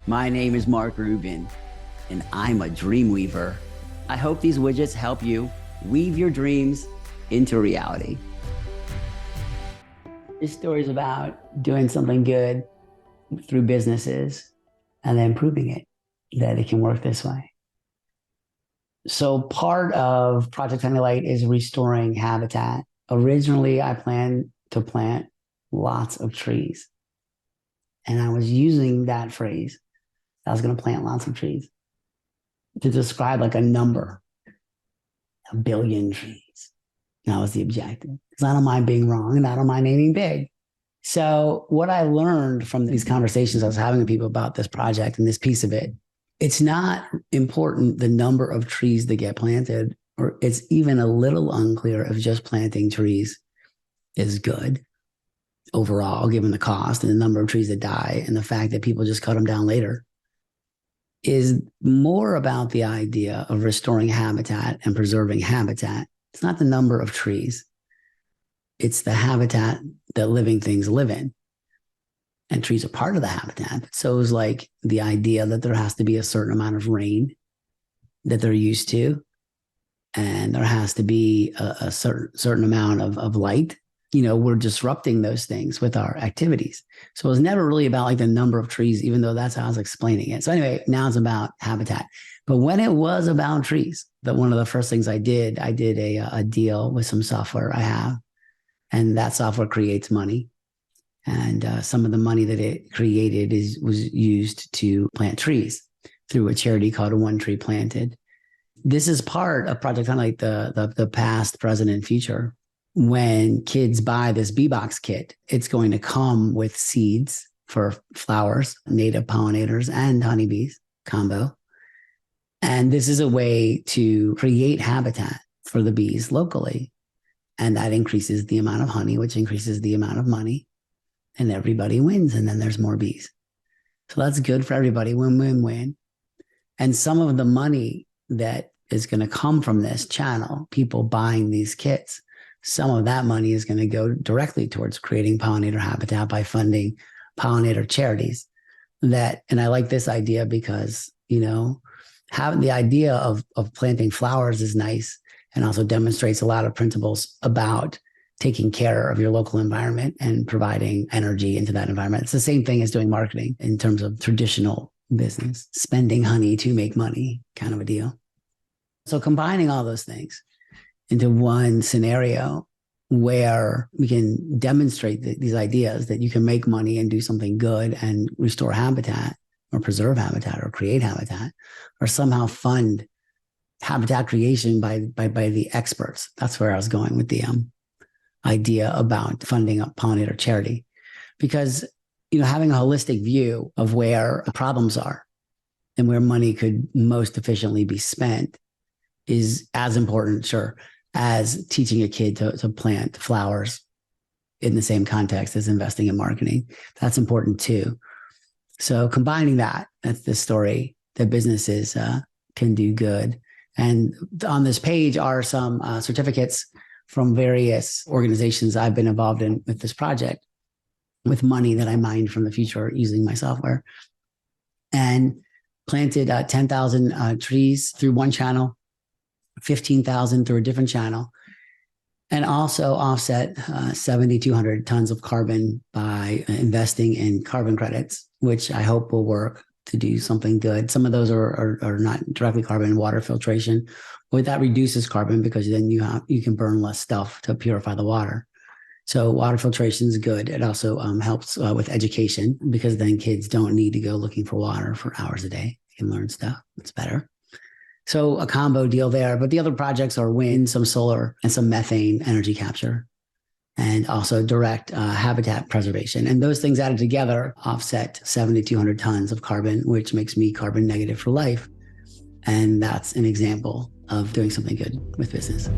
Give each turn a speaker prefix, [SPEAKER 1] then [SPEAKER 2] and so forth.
[SPEAKER 1] My name is Mark Rubin, and I'm a dream weaver. I hope these widgets help you weave your dreams into reality. This story is about doing something good through businesses and then proving it, that it can work this way. So part of Project Tiny Light is restoring habitat. Originally, I planned to plant lots of trees. And I was using that phrase, I was going to plant lots of trees, to describe like a number, 1 billion trees. That was the objective. Because I don't mind being wrong and I don't mind aiming big. So what I learned from these conversations I was having with people about this project and this piece of it, it's not important the number of trees that get planted, or it's even a little unclear if just planting trees is good overall, given the cost and the number of trees that die and the fact that people just cut them down later. Is more about the idea of restoring habitat and preserving habitat. It's not the number of trees. It's the habitat that living things live in. And trees are part of the habitat. So it's like the idea that there has to be a certain amount of rain that they're used to. And there has to be a certain amount of light. You know, we're disrupting those things with our activities. So it was never really about like the number of trees, even though that's how I was explaining it. So anyway, now it's about habitat. But when it was about trees, that one of the first things I did a deal with some software I have, and that software creates money. And some of the money that it created was used to plant trees through a charity called One Tree Planted. This is part of Project Highlight, the past, present, and future. When kids buy this bee-box kit, it's going to come with seeds for flowers, native pollinators, and honeybees combo. And this is a way to create habitat for the bees locally. And that increases the amount of honey, which increases the amount of money. And everybody wins. And then there's more bees. So that's good for everybody. Win, win, win. And some of the money that is going to come from this channel, people buying these kits, some of that money is going to go directly towards creating pollinator habitat by funding pollinator charities. And I like this idea because, you know, having the idea of planting flowers is nice and also demonstrates a lot of principles about taking care of your local environment and providing energy into that environment. It's the same thing as doing marketing in terms of traditional business, spending honey to make money kind of a deal. So combining all those things into one scenario where we can demonstrate these ideas that you can make money and do something good and restore habitat or preserve habitat or create habitat or somehow fund habitat creation by the experts. That's where I was going with the idea about funding a pollinator charity. Because, you know, having a holistic view of where the problems are and where money could most efficiently be spent is as important, sure, as teaching a kid to plant flowers in the same context as investing in marketing. That's important too. So combining that's the story that businesses can do good. And on this page are some certificates from various organizations I've been involved in with this project, with money that I mined from the future using my software, and planted 10,000 trees through one channel, 15,000 through a different channel, and also offset 7,200 tons of carbon by investing in carbon credits, which I hope will work to do something good. Some of those are not directly carbon, water filtration, but that reduces carbon because then you can burn less stuff to purify the water. So water filtration is good. It also helps with education because then kids don't need to go looking for water for hours a day. They can learn stuff. It's better. So a combo deal there, but the other projects are wind, some solar, and some methane energy capture, and also direct habitat preservation. And those things added together offset 7,200 tons of carbon, which makes me carbon negative for life. And that's an example of doing something good with business.